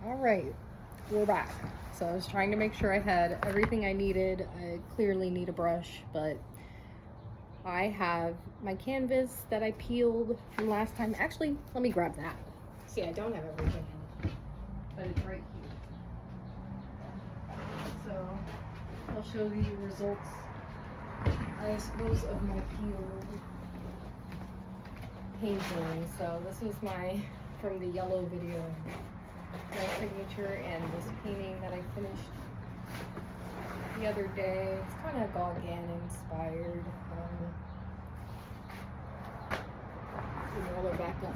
All right, we're back. So I was trying to make sure I had everything I needed. I clearly need a brush, but I have my canvas that I peeled from last time. Actually, let me grab that. See, I don't have everything in it, but it's right here. So I'll show you the results, I suppose, of my peeled painting. So this was from the yellow video, my signature, and this painting that I finished the other day. It's kind of Gauguin inspired. Roll it back up,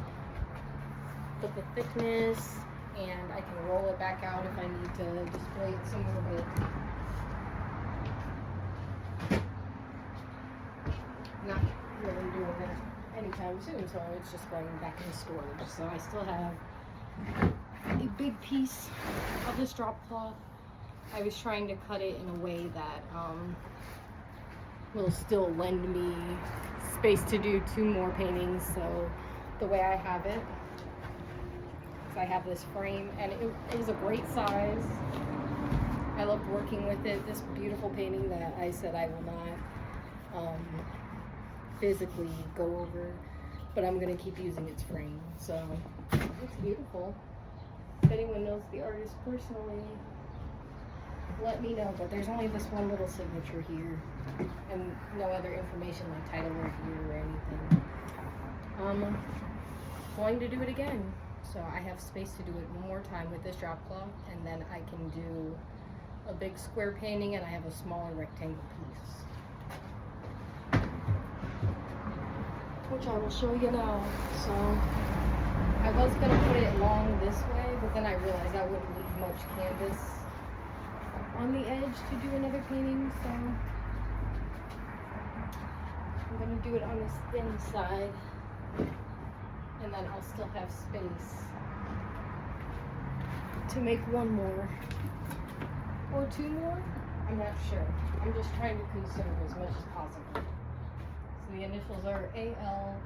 put the thickness, and I can roll it back out if I need to display it somewhere, but not really doing that anytime soon, so it's just going back in storage. So I still have a big piece of this drop cloth. I was trying to cut it in a way that will still lend me space to do 2 more paintings. So the way I have it is I have this frame, and it was a great size. I loved working with it. This beautiful painting that I said I will not physically go over, but I'm gonna keep using its frame. So it's beautiful. If anyone knows the artist personally, let me know. But there's only this one little signature here, and no other information like title or year or anything. Going to do it again, so I have space to do it one more time with this drop cloth, and then I can do a big square painting, and I have a smaller rectangle piece, which I will show you now. So I was going to put it long this way, but then I realized I wouldn't leave much canvas on the edge to do another painting, so I'm going to do it on this thin side, and then I'll still have space to make 1 more or 2 more. I'm not sure. I'm just trying to conserve as much as possible. So the initials are A-L-A-I-N.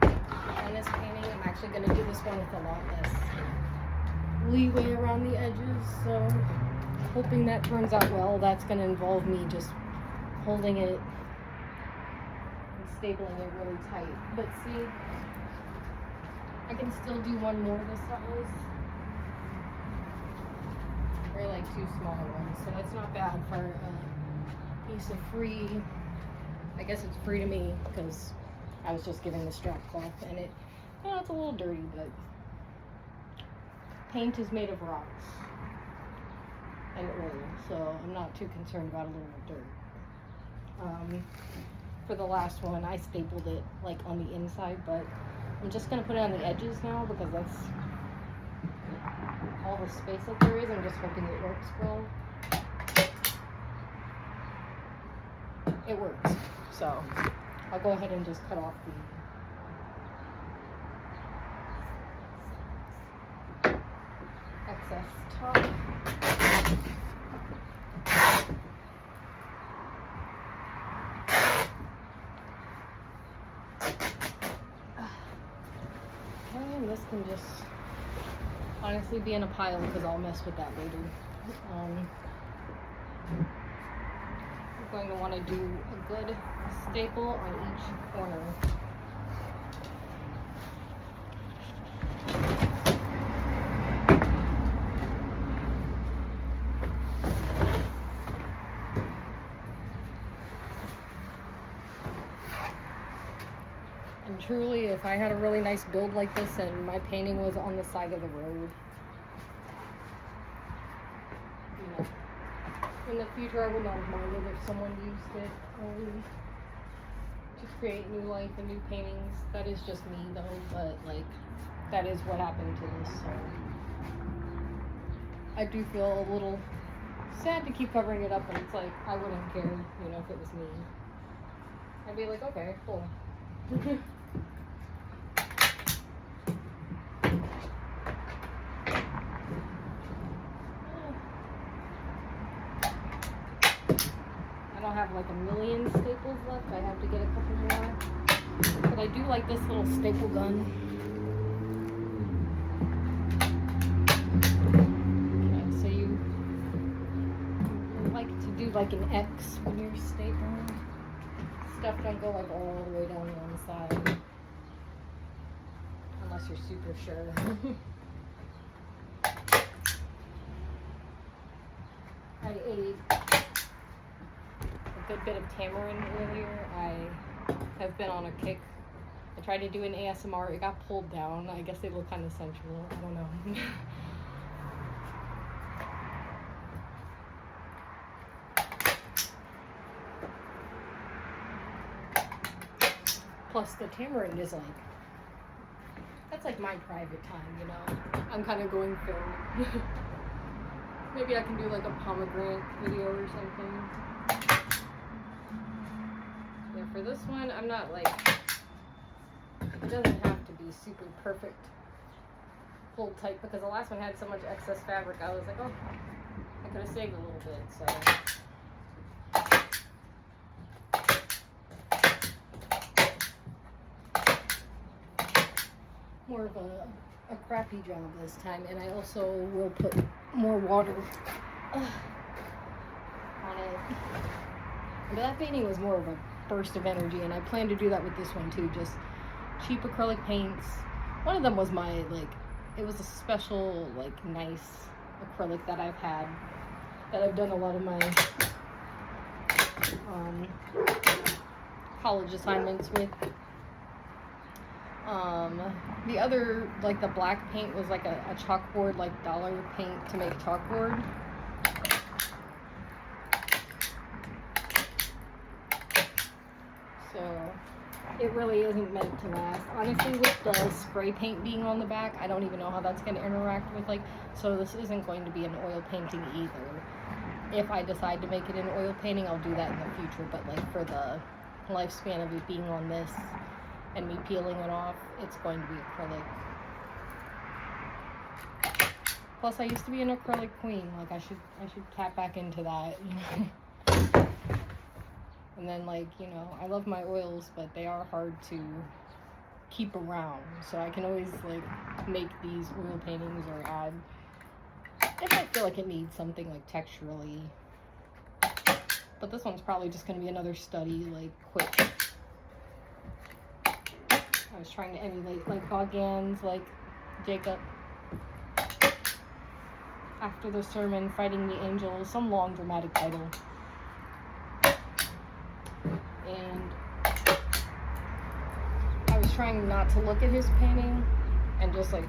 On this painting, I'm actually going to do this one with a lot less leeway around the edges, so hoping that turns out well. That's going to involve me just holding it and stapling it really tight. But see, I can still do 1 more this size, or like 2 smaller ones, so that's not bad for a piece of free. I guess it's free to me because I was just given this drop cloth, and it's a little dirty, but paint is made of rocks and oil, so I'm not too concerned about a little dirt. For the last one, I stapled it like on the inside, but I'm just gonna put it on the edges now because that's all the space that there is. I'm just hoping it works well. It works, so I'll go ahead and just cut off the excess top. And this can just honestly be in a pile because I'll mess with that later. We're going to want to do a good staple on each corner. And truly, if I had a really nice build like this and my painting was on the side of the road, in the future, I would not have minded if someone used it to create new life and new paintings. That is just me though, but like, that is what happened to this, so I do feel a little sad to keep covering it up, and it's like, I wouldn't care, if it was me. I'd be like, okay, cool. I don't have like a million staples left. I have to get a couple more. But I do like this little staple gun. like an X when you're stapling. Stuff don't go like all the way down one side. Unless you're super sure. I ate a good bit of tamarind earlier. I have been on a kick. I tried to do an ASMR. It got pulled down. I guess they look kind of sensual. I don't know. Plus the tamarind is like, that's like my private time, you know. I'm kind of going film. Maybe I can do like a pomegranate video or something. Yeah, for this one, I'm not like, it doesn't have to be super perfect full tight, because the last one had so much excess fabric. I was like, oh, I could have saved a little bit, so. More of a crappy job this time, and I also will put more water on it. But that painting was more of a burst of energy, and I plan to do that with this one too. Just cheap acrylic paints. One of them was my, like, it was a special, like, nice acrylic that I've had, that I've done a lot of my college assignments with. The other, like the black paint, was like a chalkboard, like dollar paint to make chalkboard. So it really isn't meant to last. Honestly, with the spray paint being on the back, I don't even know how that's going to interact with, like, so this isn't going to be an oil painting either. If I decide to make it an oil painting, I'll do that in the future, but like for the lifespan of it being on this and me peeling it off, it's going to be acrylic. Plus, I used to be an acrylic queen. Like, I should tap back into that. And then, like, you know, I love my oils, but they are hard to keep around. So I can always, like, make these oil paintings or add, if I feel like it needs something, like, texturally. But this one's probably just going to be another study, like, quick. I was trying to emulate, like, Gauguin's, like, Jacob. After the sermon, fighting the angels, some long dramatic title. And I was trying not to look at his painting and just, like,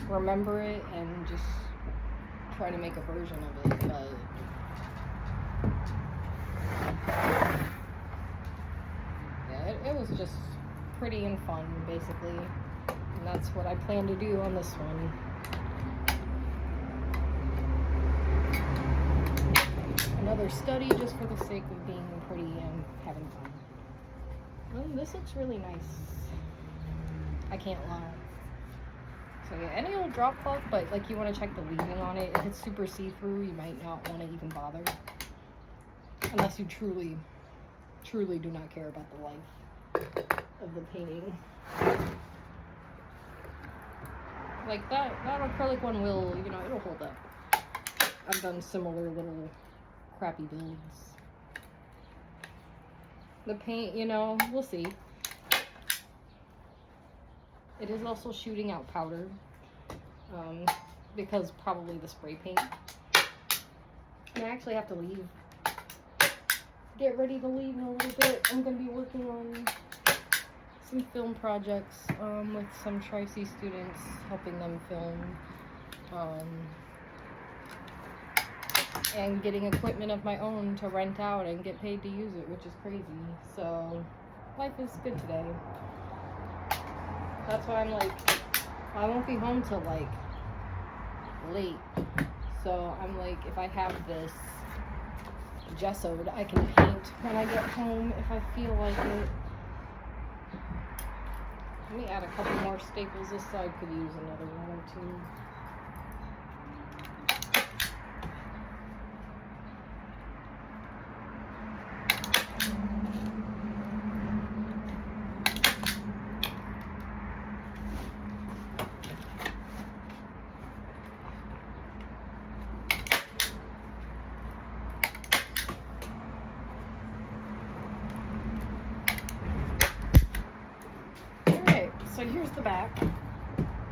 remember it and just try to make a version of it, but yeah, it was just pretty and fun, basically, and that's what I plan to do on this one. Another study just for the sake of being pretty and having fun. Well, this looks really nice, I can't lie. So yeah, any old drop cloth, but like you want to check the weaving on it. If it's super see-through, you might not want to even bother, unless you truly do not care about the life of the painting. Like that acrylic one will, you know, it'll hold up. I've done similar little crappy builds. The paint, you know, we'll see. It is also shooting out powder, because probably the spray paint. And I actually have to get ready to leave in a little bit. I'm going to be working on some film projects with some Tri-C students, helping them film, and getting equipment of my own to rent out and get paid to use it, which is crazy. So life is good today. That's why I'm like, I won't be home till like late. So I'm like, if I have this gessoed, I can paint when I get home if I feel like it. Let me add a couple more staples. This side could use another one or two.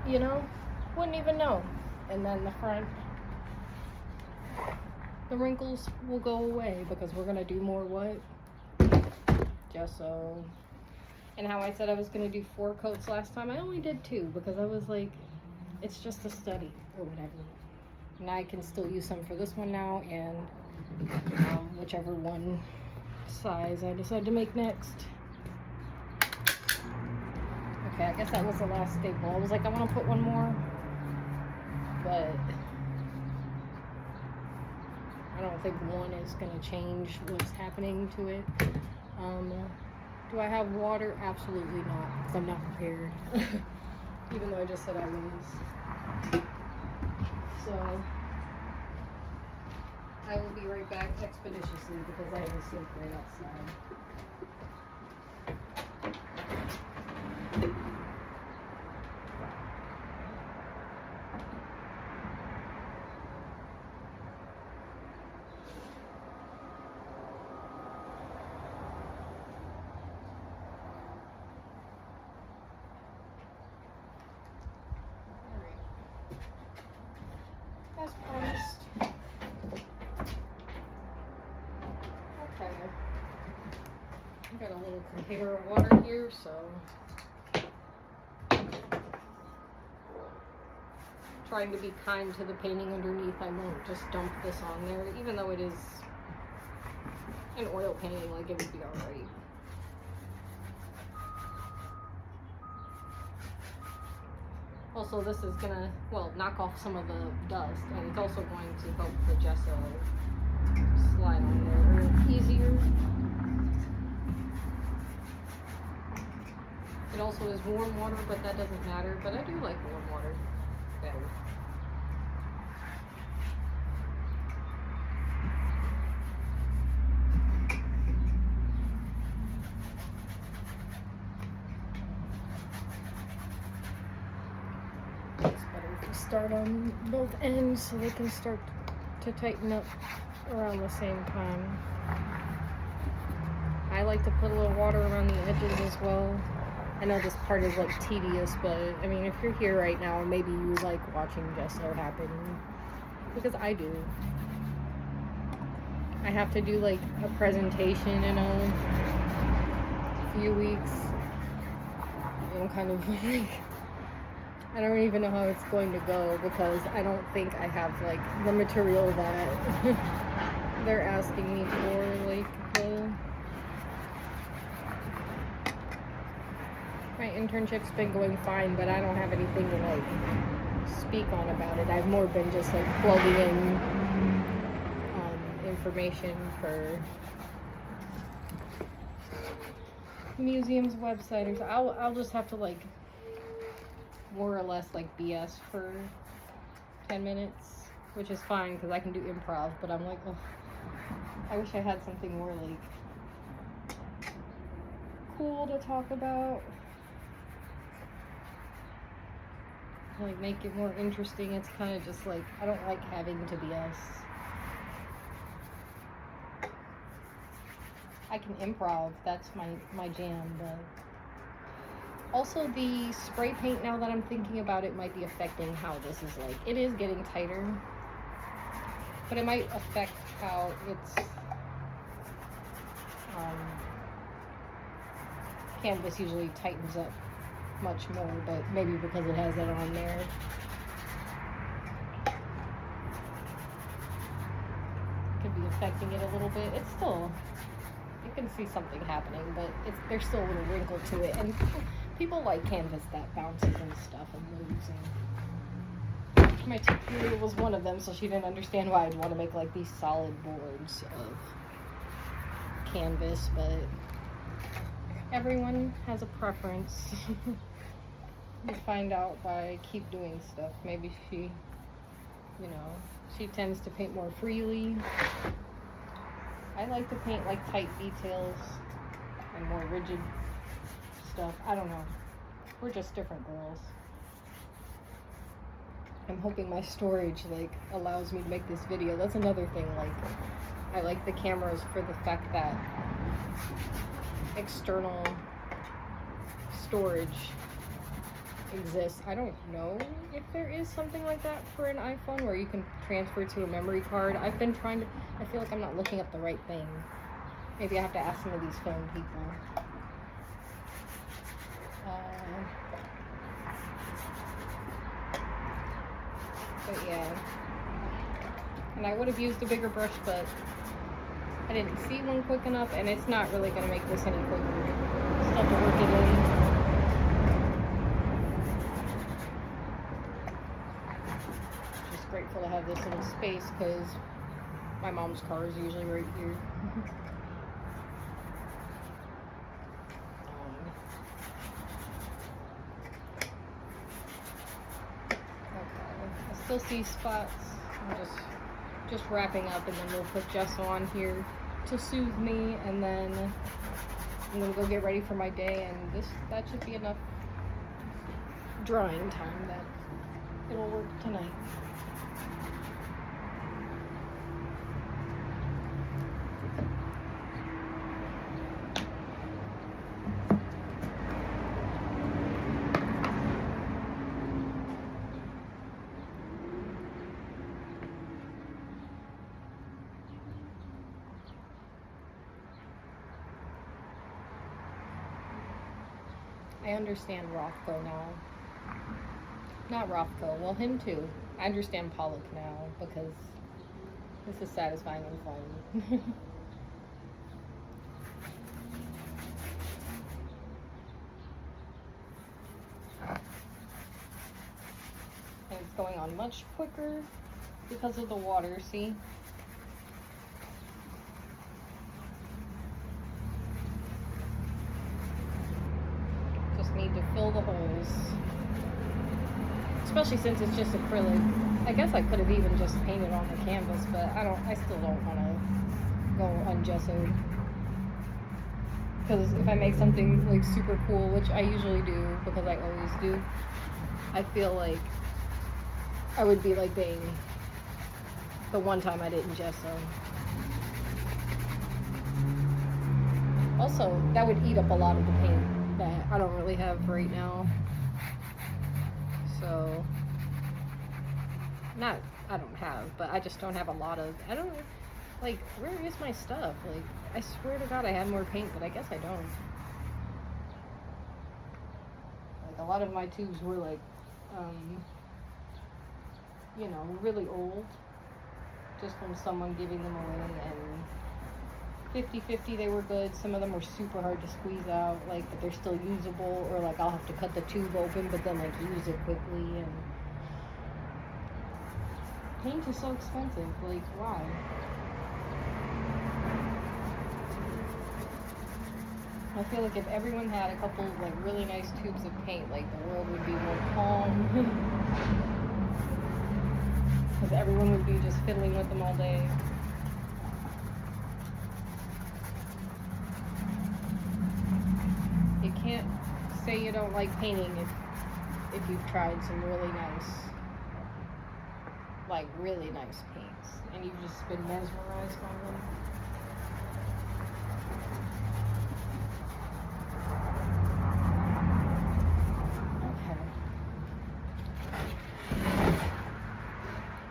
you know, wouldn't even know. And then the front, the wrinkles will go away because we're gonna do more what? Gesso. And how I said I was gonna do 4 coats last time, I only did 2 because I was like, it's just a study or whatever. And I can still use some for this one now, and whichever one size I decide to make next. Okay, I guess that was the last staple. I was like, I want to put one more, but I don't think one is going to change what's happening to it. Do I have water? Absolutely not, because I'm not prepared. Even though I just said I was. So I will be right back expeditiously because I have a sink right outside. As promised. Okay. I got a little container of water here, so trying to be kind to the painting underneath. I won't just dump this on there, even though it is an oil painting, like it would be alright. Also, this is gonna, well, knock off some of the dust, and it's also going to help the gesso slide on there a little easier. It also is warm water, but that doesn't matter. But I do like warm water better. Start on both ends so they can start to tighten up around the same time. I like to put a little water around the edges as well. I know this part is like tedious, but I mean, if you're here right now, maybe you like watching gesso happen, because I do. I have to do like a presentation in a few weeks. I'm kind of like, I don't even know how it's going to go because I don't think I have like the material that they're asking me for. Like my internship's been going fine, but I don't have anything to like speak on about it. I've more been just like plugging in information for museum's website, or so. I'll just have to like more or less like BS for 10 minutes, which is fine because I can do improv, but I'm like, oh, I wish I had something more like cool to talk about, like make it more interesting. It's kind of just like, I don't like having to BS. I can improv, that's my jam, but also the spray paint, now that I'm thinking about it, might be affecting how this is like. It is getting tighter, but it might affect how it's canvas usually tightens up much more, but maybe because it has that on there. Could be affecting it a little bit. It's still, you can see something happening, but there's still a little wrinkle to it, and people like canvas that bounces and stuff and moves. And my teacher was one of them, so she didn't understand why I'd want to make like these solid boards of canvas, but everyone has a preference. You find out by keep doing stuff. Maybe she, you know, she tends to paint more freely. I like to paint like tight details and more rigid stuff. I don't know. We're just different girls. I'm hoping my storage like allows me to make this video. That's another thing. Like, I like the cameras for the fact that external storage exists. I don't know if there is something like that for an iPhone where you can transfer to a memory card. I've been trying to, I feel like I'm not looking up the right thing. Maybe I have to ask some of these film people. But yeah. And I would have used a bigger brush, but I didn't see one quick enough, and it's not really going to make this any quicker. Still have to work it in. Just grateful to have this little space because my mom's car is usually right here. Okay, I still see spots. I'm just wrapping up, and then we'll put gesso on here to soothe me, and then I'm gonna go get ready for my day, and that should be enough drying time that it'll work tonight. I understand Rothko now. Not Rothko, well, him too. I understand Pollock now because this is satisfying and fun. And it's going on much quicker because of the water, see? Need to fill the holes, especially since it's just acrylic. I guess I could have even just painted on the canvas, but I still don't want to go ungessoed, because if I make something like super cool, which I usually do because I always do, I feel like I would be like being the one time I didn't gesso. Also, that would eat up a lot of the paint that I don't really have right now. So, I don't have, but I just don't have a lot of, I don't, like, where is my stuff? Like, I swear to God I had more paint, but I guess I don't. Like, a lot of my tubes were like, you know, really old, just from someone giving them away, and 50-50 they were good. Some of them were super hard to squeeze out, like, but they're still usable, or like I'll have to cut the tube open but then like use it quickly. And paint is so expensive, like, why? I feel like if everyone had a couple like really nice tubes of paint, like, the world would be more calm. Because everyone would be just fiddling with them all day. You can't say you don't like painting if you've tried some really nice, like, really nice paints, and you've just been mesmerized by them. Okay.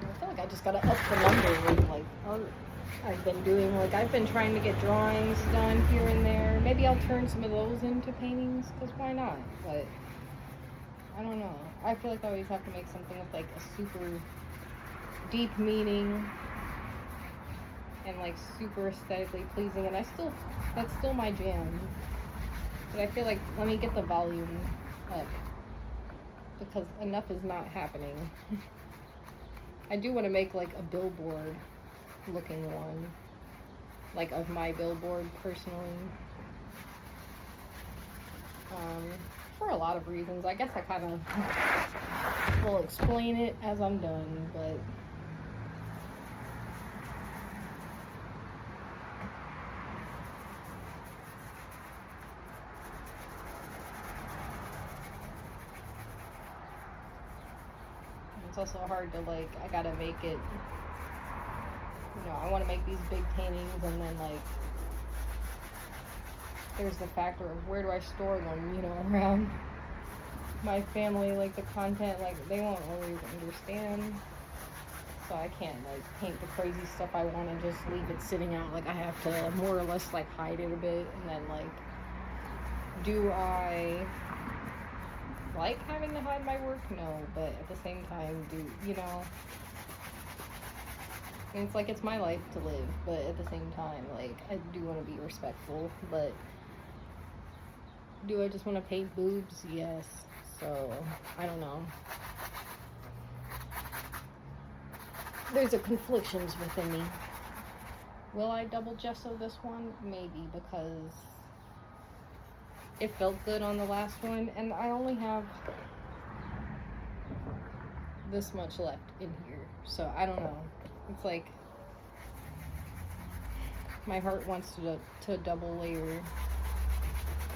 I feel like I just gotta up the number with, like, I've been doing, like, I've been trying to get drawings done here and there. Maybe I'll turn some of those into paintings, because why not? But I don't know. I feel like I always have to make something with, like, a super deep meaning and, like, super aesthetically pleasing, and that's still my jam. But I feel like, let me get the volume up, because enough is not happening. I do want to make, like, a billboard looking one, like, of my billboard personally, for a lot of reasons. I guess I kind of will explain it as I'm done, but it's also hard to, like, I gotta make it, you know, I want to make these big paintings, and then, like, there's the factor of where do I store them, you know, around my family, like the content, like they won't always understand. So I can't like paint the crazy stuff I want and just leave it sitting out. Like I have to more or less like hide it a bit, and then like, do I like having to hide my work? No, but at the same time, you know? And it's like, it's my life to live, but at the same time, like, I do want to be respectful, but do I just want to paint boobs? Yes. So, I don't know. There's a conflictions within me. Will I double gesso this one? Maybe, because it felt good on the last one, and I only have this much left in here, so I don't know. It's like, my heart wants to double layer,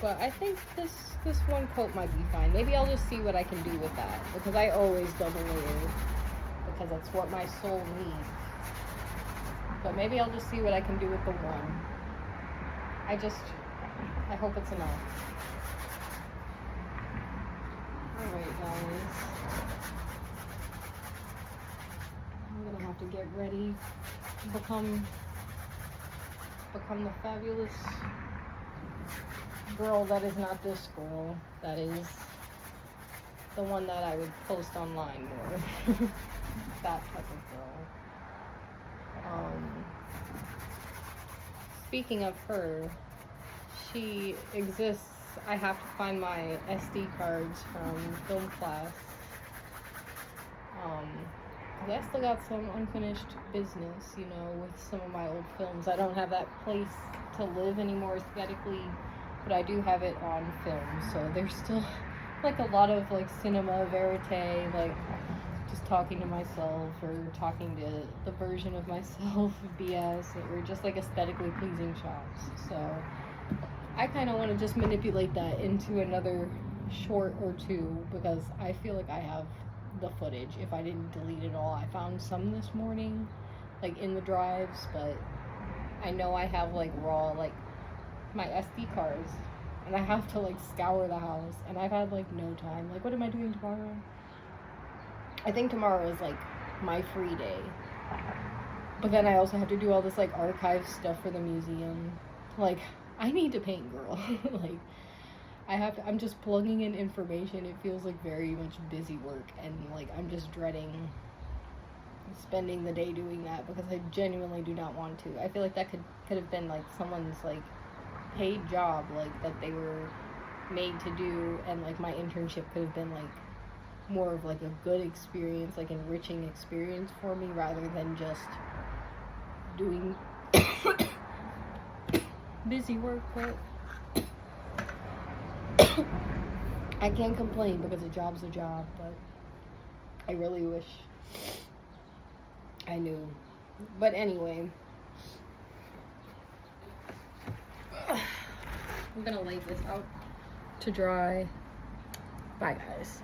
but I think this one coat might be fine. Maybe I'll just see what I can do with that, because I always double layer, because that's what my soul needs. But maybe I'll just see what I can do with the one. I hope it's enough. Alright guys, I'm gonna have to get ready to become the fabulous girl that is not this girl, that is the one that I would post online more. That type of girl. Speaking of her, she exists. I have to find my SD cards from film class. I still got some unfinished business, you know, with some of my old films. I don't have that place to live anymore aesthetically, but I do have it on film. So there's still like a lot of like cinema verite, like just talking to myself or talking to the version of myself, BS, or just like aesthetically pleasing shots. So I kind of want to just manipulate that into another short or two, because I feel like I have the footage if I didn't delete it all. I found some this morning, like in the drives, but I know I have like raw, like my SD cards, and I have to like scour the house, and I've had like no time. Like, what am I doing tomorrow? I think tomorrow is like my free day, but then I also have to do all this like archive stuff for the museum. Like, I need to paint, girl. Like, I'm just plugging in information. It feels like very much busy work, and like I'm just dreading spending the day doing that, because I genuinely do not want to. I feel like that could have been like someone's like paid job, like that they were made to do, and like my internship could have been like more of like a good experience, like enriching experience for me, rather than just doing busy work. But I can't complain, because a job's a job, but I really wish I knew. But anyway, I'm gonna lay this out to dry. Bye guys.